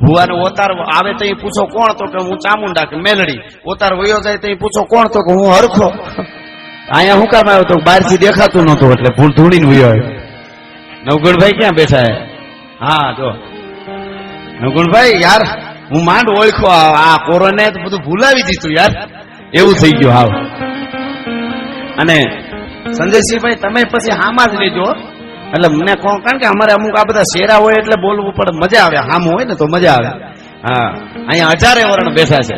ભુવાનો ઓતાર આવે તો પૂછો કોણ, તો કે હું ચામુંડા કે મેલડી. ઓતાર વયો જાય તો પૂછો કોણ, તો કે હું હરખો. અહીંયા હું કામ આવ્યો તો બહાર થી દેખાતું નતું એટલે ભૂલ ધૂળીને વયો આવ્યો. નવગુણભાઈ ક્યાં બેઠા હે? હા જો નવગુણભાઈ, યાર હું માંડ ઓળખો, આ કોરોના તો બધું ભૂલાવી દીધું યાર, એવું થઈ ગયું હાવ. અને સંજયસિંહભાઈ તમે પછી હામાં જ લેજો, એટલે મને કોણ, કારણ કે અમારે અમુક આ બધા શેરા હોય એટલે બોલવું પડે, મજા આવે, હામું હોય ને તો મજા આવે. હા, અહીંયા 1000 વર્ણ બેઠા છે,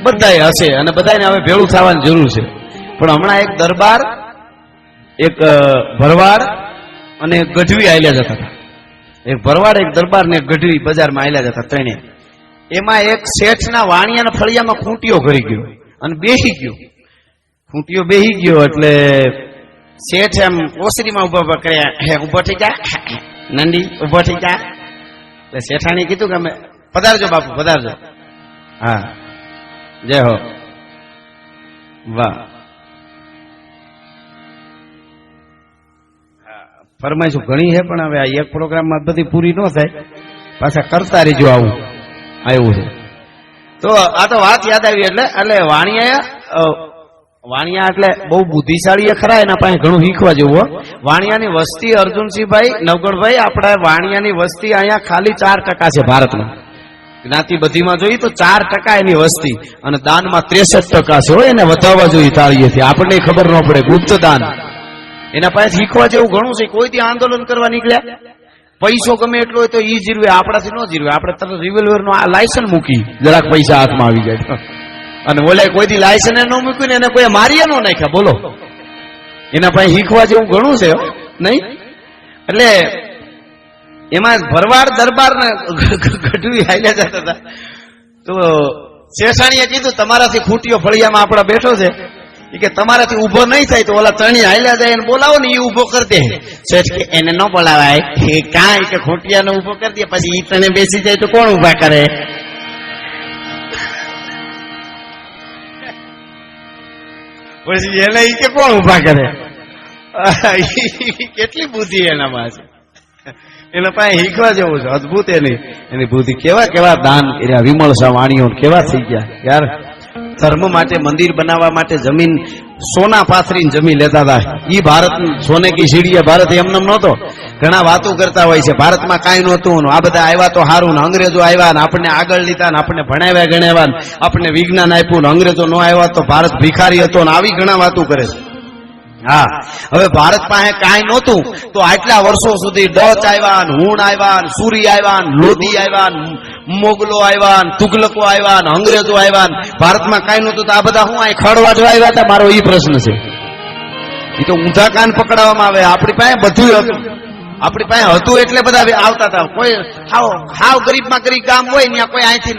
બધાય હશે અને બધાને હવે ભેળું થવાની જરૂર છે. પણ હમણાં એક દરબાર, એક ભરવાડ અને એક ગઢવી આયલા જતા હતા. એક ભરવાડ, એક દરબાર ને એક ગઢવી બજારમાં આયલા જતા ત્રણે. એમાં એક શેઠના વાણિયાના ફળિયામાં ખૂંટીઓ ઘરી ગયો અને બેહી ગયો. ખૂંટીઓ બેહી ગયો એટલે શેઠ એમ ઓસરીમાં ઉભા કર્યા, ઉભો થઈ જા નંદી, ઉભો થઈ જા. એટલે શેઠાણી કીધું કે અમે પધારજો બાપુ પધારજો. હા જય હો, વાહ. ફરમાઈશું ઘણી છે પણ હવે આ એક પ્રોગ્રામમાં બધી પૂરી ન થાય, પાછા કરતા રહીજો. આવું આવ્યું છે તો આ તો વાત યાદ આવી. એટલે વાણિયા એટલે બહુ બુદ્ધિશાળી ખરા, એના પાસે ઘણું શીખવા જેવું. વાણિયાની વસ્તી અર્જુનસિંહભાઈ, નવગણભાઈ, આપણા વાણિયાની વસ્તી અહીંયા ખાલી 4% છે ભારતમાં. જ્ઞાતિ બધીમાં જોઈએ તો 4% એની વસ્તી, અને દાનમાં 63% છે. હોય એને વધારવા જોઈએ તાળીએથી, આપણને ખબર ન પડે. ગુપ્ત દાન એના પાસે શીખવા જેવું ઘણું છે. કોઈ ત્યાં આંદોલન કરવા નીકળ્યા, પૈસો ગમે એટલો હોય તો ઈ જીરવે, આપણાથી ન જીરવે. આપણે તરત રિવોલ્વર નો આ લાયસન્સ મૂકી, જરાક પૈસા હાથમાં આવી જાય. અને બોલે કોઈથી લાયસન્સ ન મૂક્યું ને એને કોઈ મારીએ ન નાખ્યા. બોલો, એના પાસે શીખવા જેવું ઘણું છે નહીં? એટલે એમાં ભરવાડ દરબાર ને ગઢવી હાલ્યા જતા હતા. તો શેષાણીએ કીધું તમારાથી ખૂટીઓ ફળિયામાં આપડા બેઠો છે, કે તમારાથી ઉભો નહીં થાય તો ઓલા ત્રણેય હાલ્યા જાય એને બોલાવો ને, એ ઉભો કરી દે. શેઠ કે એને ન બોલાવાય, કાંઈ કે ખોટિયાને ઉભો કરી દે, પછી ઈ તને બેસી જાય તો કોણ ઉભા કરે? પછી એને ઈ કે કોણ ઉભા કરે? કેટલી બુદ્ધિ એનામાં છે, એના પાસે શીખવા જેવું છે. અદભુત એની બુદ્ધિ. કેવા દાન કર્યા વિમળ શાહ વાણીઓ, કેવા થઈ ગયા યાર. ધર્મ માટે, મંદિર બનાવવા માટે જમીન સોના પાથરીને જમીન લેતા હતા. ઈ ભારત સોને કી સીડીએ, ભારત એમને નહોતો. ઘણા વાતો કરતા હોય છે ભારતમાં કાંઈ નહોતું, આ બધા આવ્યા તો સારું, ને અંગ્રેજો આવ્યા ને આપણને આગળ લીધા ને આપણને ભણાવ્યા ગણાવ્યા ને આપણને વિજ્ઞાન આપ્યું ને અંગ્રેજો ન આવ્યા તો ભારત ભિખારી હતો ને આવી ઘણા વાતો કરે છે. હા, હવે ભારત પાસે કાંઈ નહોતું તો આટલા વર્ષો સુધી ડચ આવ્યા ને હુણ આવ્યા ને સુરી આવ્યા ને લોધી આવ્યા ને મોગલો આવ્યા ને તુગલકો આવ્યા ને અંગ્રેજો આવ્યા ને ભારતમાં કાંઈ નહોતું તો આ બધા હું અહીં ખડવાડવા આવ્યા હતા? મારો એ પ્રશ્ન છે. એ તો ઊંધા કાન પકડાવવામાં આવે. આપણી પાસે બધું હતું, આપણી પાસે હતું એટલે બધા આવતા હતા. કોઈ હાવ ગરીબમાં ગરીબ ગામ હોય ત્યાં કોઈ અહીંથી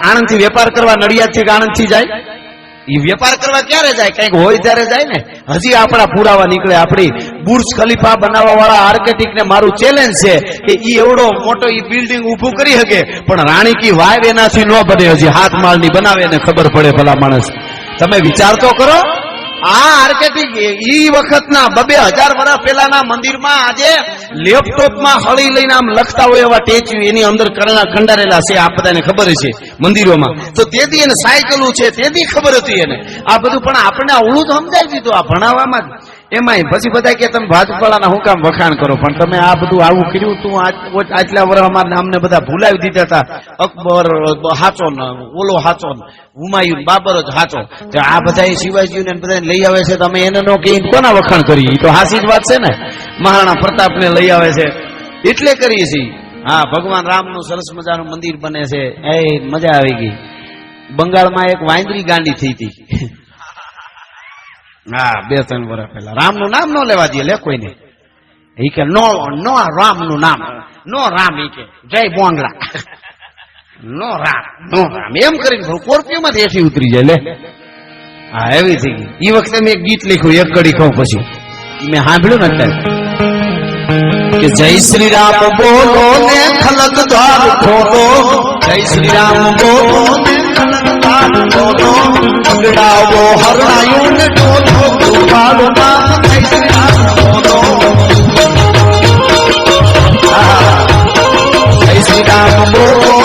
આણંદ થી વેપાર કરવા, નડિયાદ થી આણંદ થી જાય. એ વેપાર કરવા ક્યારે જાય? કઈક હોય ત્યારે જાય ને. હજી આપણા પુરાવા નીકળે. આપણી બુર્જ ખલીફા બનાવવા વાળા આર્કિટેક્ટ ને મારું ચેલેન્જ છે કે ઈ એવડો મોટો ઈ બિલ્ડિંગ ઉભું કરી શકે, પણ રાણી કી વાવ એનાથી ન બને. હજી 7 માળની બનાવે ને ખબર પડે ભલા માણસ. તમે વિચાર તો કરો. આ આર્કિટેક્ટ ઈ વખતના 2000 વર્ષ પહેલાના મંદિરમાં આજે લેપટોપમાં હળી લઈને આમ લખતા હોય એવા ટેચ્યુ એની અંદર કંડારેલા છે. આ બધાને ખબર છે મંદિરોમાં. તો તેથી એને સાયકલું છે, તેથી ખબર હતી એને આ બધું. પણ આપણે અવળું તો સમજાવી દીધું આ ભણાવવામાં જ. એમાંય પછી બધા કે તમે ભાજપાના હું કામ વખાણ કરો, પણ તમે આ બધું આવું કર્યું તું. આટલા વર્ષ અમારા નામને બધા ભૂલાવી દીધા હતા. અકબર હાચો ને ઓલો હાચો ને હુમાયુન બાબર જ હાચો. આ બધા શિવાજીને બધા લઈ આવે છે, તમે એને નો કે કોના વખાણ કરી? તો હાસી જ વાત છે ને. મહારાણા પ્રતાપને લઈ આવે છે એટલે કરીએ છીએ. હા, ભગવાન રામનું સરસ મજાનું મંદિર બને છે. એ મજા આવી ગઈ. બંગાળમાં એક વાંદરી ગાંડી થઈ હતી. હા, 2-3 વર્ષ પહેલા. રામનું નામ ન લેવા દે લે કોઈને. એ કે નો રામનું નામ, નો રામ. એ કે જય બોંગલા, નો રામ, નો રામ એમ કરીને સ્કોર્પિયો માંથી એથી ઉતરી જાય લે. હા, એવી થઈ ગઈ. એ વખતે મેં એક ગીત લખ્યું, એક કડી કહું પછી મેં સાંભળ્યું ને અત્યારે કે જય શ્રી રામ બોલો ને ખલક દ્વાર ખોલો, જય શ્રી રામ બોલો ને ખલક દ્વાર ખોલો, પગડાવો હરણાયું ને ઢોલો, ગોપાલો નામ જય શ્રી રામ બોલો. જય શ્રી રામ બોલો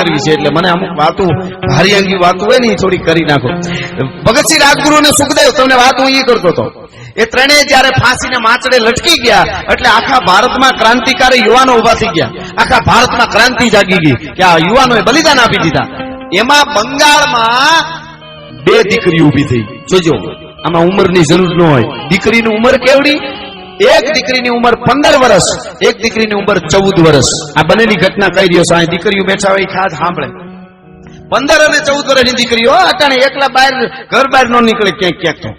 કરવી છે એટલે મને અમુક વાતો ભારી અંગી વાતો હોય ને એ થોડી કરી નાખો. ભગતસિંહ રાજગુરુ અને સુખદેવ, તમને વાત હું એ કરતો હતો. એ ત્રણેય જયારે ફાંસીને માચડે લટકી ગયા એટલે આખા ભારતમાં ક્રાંતિકારી યુવાનો ઉભા થઈ ગયા. આખા ભારતમાં ક્રાંતિ જાગી ગઈ કે આ યુવાનોએ બલિદાન આપી દીધા. એમાં બંગાળમાં 2 દીકરીઓ ઉભી થઈ. જોજો, આમાં ઉંમરની જરૂર ન હોય. દીકરીની ઉંમર કેવડી? એક દીકરીની ઉંમર 15 વર્ષ, એક દીકરીની ઉંમર 14 વર્ષ. આ બંનેની ઘટના કહી રહ્યો છું. આ દીકરીઓ બેઠા હોય ખાસ સાંભળે. 15 અને 14 વર્ષની દીકરીઓ અટાણે એકલા બહાર ઘર બહાર ન નીકળે ક્યાંક ક્યાંક તો.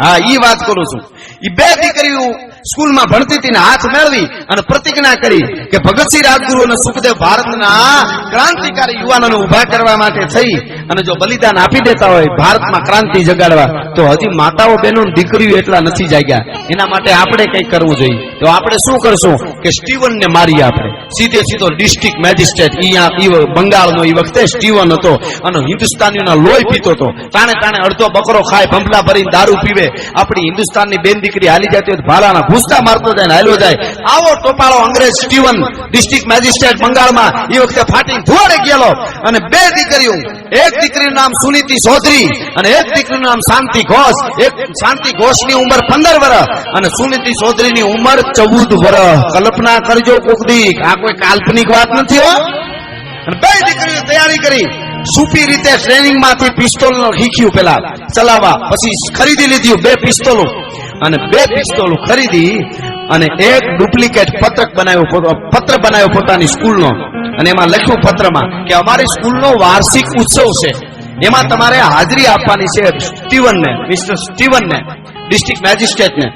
હા, ઈ વાત કરું છું. ઈ 2 દીકરીઓ સ્કૂલમાં ભણતી હતી ને હાથ મેળવી અને પ્રતિજ્ઞા કરી કે ભગતસિંહ રાજગુરુ અને સુખદેવ ભારતના ક્રાંતિકારી યુવાનોને ઉભા કરવા માટે થઈ અને જો બલિદાન આપી દેતા હોય ભારતમાં ક્રાંતિ જગાડવા, તો હજી માતાઓ બહેનો દીકરીઓ એટલા નથી જાગ્યા. એના માટે આપણે કંઈક કરવું જોઈએ. તો આપણે શું કરશું કે સ્ટીવનને મારીએ. આપણે સીધો ડિસ્ટ્રિક્ટ મેજિસ્ટ્રેટ, બંગાળનો એ વખતે સ્ટીવન હતો અને હિન્દુસ્તાનીઓના લોહી પીતો હતો. તાણે અડધો બકરો ખાય, ભંભલા ભરીને દારૂ પીવે. આપણી હિન્દુસ્તાનની બેન દીકરી હાલી જતી હોય ભાલાના ભૂસતા મારતો જાય ને હાલ્યો જાય. આવો ટોપાળો અંગ્રેજ સ્ટીવન ડિસ્ટ્રિક્ટ મેજિસ્ટ્રેટ બંગાળમાં એ વખતે ફાટીને ધુવાડે ગયેલો. અને 2 દીકરીઓ, એક દીકરીનું નામ સુનીતિ ચૌધરી અને એક દીકરીનું નામ શાંતિ ઘોષ. એક શાંતિ ઘોષની ઉંમર 15 વર્ષ અને સુનીતિ ચૌધરીની ઉંમર 14 વર્ષ. કલ્પના કરજો કોક દી, આ કોઈ કાલ્પનિક વાત નથી હો. અને 2 દીકરીઓ તૈયારી કરી. સુપી રીતે ટ્રેનિંગમાંથી પિસ્તોલનો શીખ્યું પેલા ચલાવવા, પછી ખરીદી લીધી 2 પિસ્તોલો અને 2 પિસ્તોલો ખરીદી અને એક ડુપ્લિકેટ પત્ર બનાવ્યો પોતાની સ્કૂલનો. અને એમાં લખ્યું પત્રમાં કે અમારી સ્કૂલનો વાર્ષિક ઉત્સવ છે, એમાં તમારે હાજરી આપવાની છે સ્ટીવનને, મિસ્ટર સ્ટીવનને, ડિસ્ટ્રિક્ટ મેજિસ્ટ્રેટને.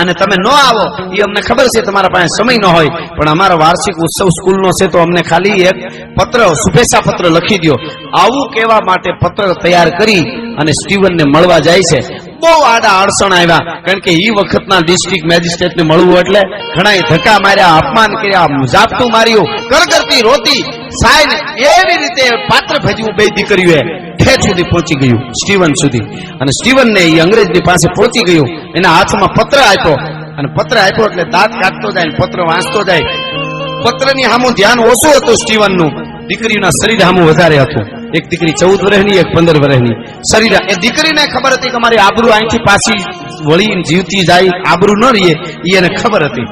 અને તમે ન આવો એ અમને ખબર છે, તમારા પાસે સમય ન હોય, પણ અમારો વાર્ષિક ઉત્સવ સ્કૂલનો છે તો અમને ખાલી એક પત્ર, શુભેચ્છા પત્ર લખી દો. આવું કહેવા માટે પત્ર તૈયાર કરી અને સ્ટીવનને મળવા જાય છે. બહુ આડા અડચણ આવ્યા, કારણ કે એ વખતના ડિસ્ટ્રિક્ટ મેજિસ્ટ્રેટને મળવું એટલે ઘણા ધક્કા માર્યા, અપમાન કર્યા, ઝાપટું માર્યું, કરગરતી રોતી સાયને એવી રીતે પાત્ર ભજવું 2 દીકરીઓએ ઠેઠ સુધી પહોંચી ગયું સ્ટીવન સુધી. અને સ્ટીવનને એ અંગ્રેજની પાસે પહોંચી ગયું. એના હાથમાં પત્ર આપ્યો અને પત્ર આપ્યો એટલે દાંત કાઢતો જાય, પત્ર વાંચતો જાય. પત્રની સામું ધ્યાન ઓછું હતું સ્ટીવનનું, દીકરીના શરીર સામું વધારે હતું. એક દીકરી 14 વર્ષની, એક 15 વર્ષની. શરીર એ દીકરીને ખબર હતી કે મારી આબરૂ અહીંથી પાછી વળી જીવતી જાય, આબરૂ ન રહીએ એ એને ખબર હતી.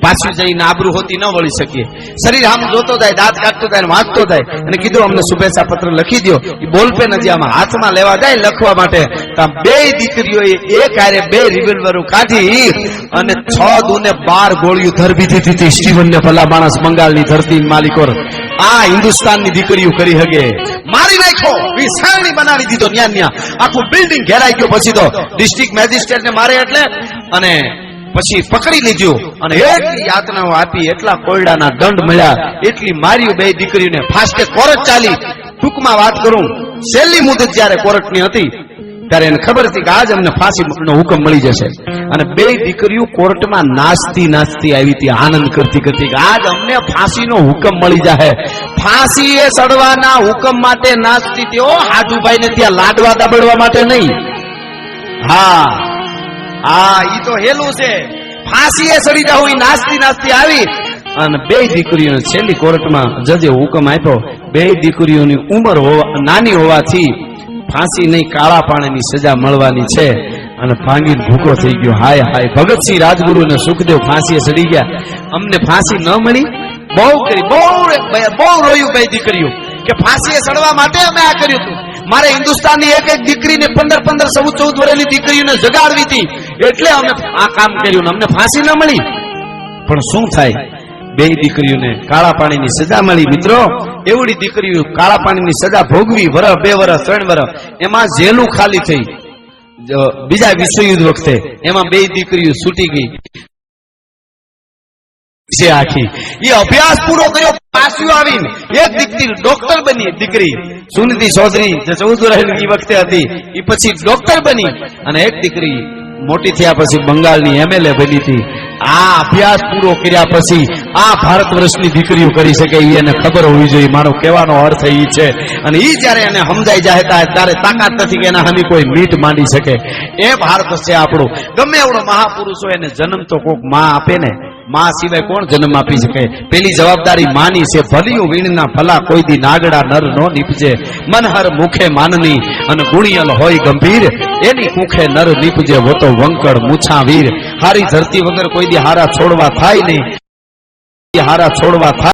પાછું જઈને આબરૂ હોતી ન વળી શકીએ. શરીર આમ જોતો જાય, દાંત કાઢતો જાય, વાંચતો જાય. અને કીધું અમને શુભેચ્છા પત્ર લખી દો. એ બોલપેન હજી આમાં હાથમાં લેવા જાય લખવા માટે, તો 2 દીકરીઓએ એક હારે 2 રિવોલ્વરો કાઢી અને 6 દૂને 12 ગોળીઓ ધરબી દીધી હતી સ્ટીવનને. ભલા માણસ, બંગાળની ધરતી માલિકો આ હિન્દુસ્તાનની દીકરીઓ કરી હગે. મારી નાખ્યો, વિસારણી બનાવી દીધો. ન્યા આખું બિલ્ડિંગ ઘેરાઈ ગયો. પછી તો ડિસ્ટ્રિક્ટ મેજિસ્ટ્રેટને મારે એટલે અને પછી પકડી લીધું અને એટલી યાતનાઓ આપી, એટલા કોયડાના દંડ મળ્યા, એટલી માર્યું 2 દીકરીઓને. ફાસ્ટે કોર્ટ ચાલી. ટૂંકમાં વાત કરું, છેલ્લી મુદત જયારે કોર્ટની હતી ત્યારે એને ખબર હતી કે આજ અમને ફાંસીનો હુકમ મળી જશે. અને 2 દીકરીઓ કોર્ટમાં નાચતી આવી હતી, આનંદ કરતી કે આજ અમને ફાંસીનો હુકમ મળી જાય. ફાંસીએ ચડવાના હુકમ માટે નાચતી હતી. ઓ હાડુભાઈને ત્યાં લાડવા દાબડવા માટે નહીં. હા, ઈ તો હેલું છે. ફાંસીએ ચડી જાવ એ નાચતી આવી. અને 2 દીકરીઓને છેલ્લી કોર્ટમાં જજે હુકમ આપ્યો. 2 દીકરીઓની ઉંમર નાની હોવાથી ફાંસી નહીં, કાળા પાણીની સજા મળવાની છે. અને ભાંગીને ભૂકો થઈ ગયો. હાય હાય, ભગતસિંહ રાજગુરુ અને સુખદેવ ફાંસીએ ચડી ગયા. અમને ફાંસી ન મળી. બહુ કરી, બહુ રોયું 2 દીકરીઓ કે ફાંસીએ ચડવા માટે અમે આ કર્યું હતું. મારે હિન્દુસ્તાનની એક દીકરીને 15, 14 વર્ષની દીકરીઓને જગાડવી હતી, એટલે અમે આ કામ કર્યું. અમને ફાંસી ન મળી. પણ શું થાય, 2 દીકરીઓને કાળા પાણીની સજા મળી. મિત્રો, એવડી દીકરીઓ કાળા પાણીની સજા ભોગવી, 1, 2 વર્ષ, 3 વર્ષ, એમાં જેલું ખાલી થઈ. બીજા વિશ્વયુદ્ધ વખતે એમાં 2 દીકરીઓ છૂટી ગઈ છે આખી. એ અભ્યાસ પૂરો કર્યો, પાછું આવીને એક દીકરી ડોક્ટર બની. દીકરી સુનીતિ ચૌધરી જે 14 વર્ષની વખતે હતી, એ પછી ડોક્ટર બની. અને એક દીકરી મોટી થયા પછી બંગાળની MLA બની હતી. આ અભ્યાસ પૂરો કર્યા પછી આ ભારત વર્ષની દીકરીઓ કરી શકે એને ખબર હોવી જોઈએ. મારો કહેવાનો અર્થ એ છે. અને એ જયારે એને સમજાઈ જાય ત્યારે તાકાત નથી કે એના સામે કોઈ મીટ માંડી શકે. એ ભારત છે આપણું. ગમે એવડો મહાપુરુષ હોય એને જન્મ તો કોક માં આપે ને. માં સિવાય કોણ જન્મ આપી શકે? પેલી જવાબદારી માની છે. ભલિયું વીણના ભલા કોઈ દી નાગડા નર નો નીપજે. મનહર મુખે માનની અને ગુણિયલ હોય ગંભીર, એની કુખે નર નીપજે વો તો વંકડ મૂછા વીર. હારી ધરતી વગર કોઈ દી હારા છોડવા થાય નહીં, હારા છોડવા થાય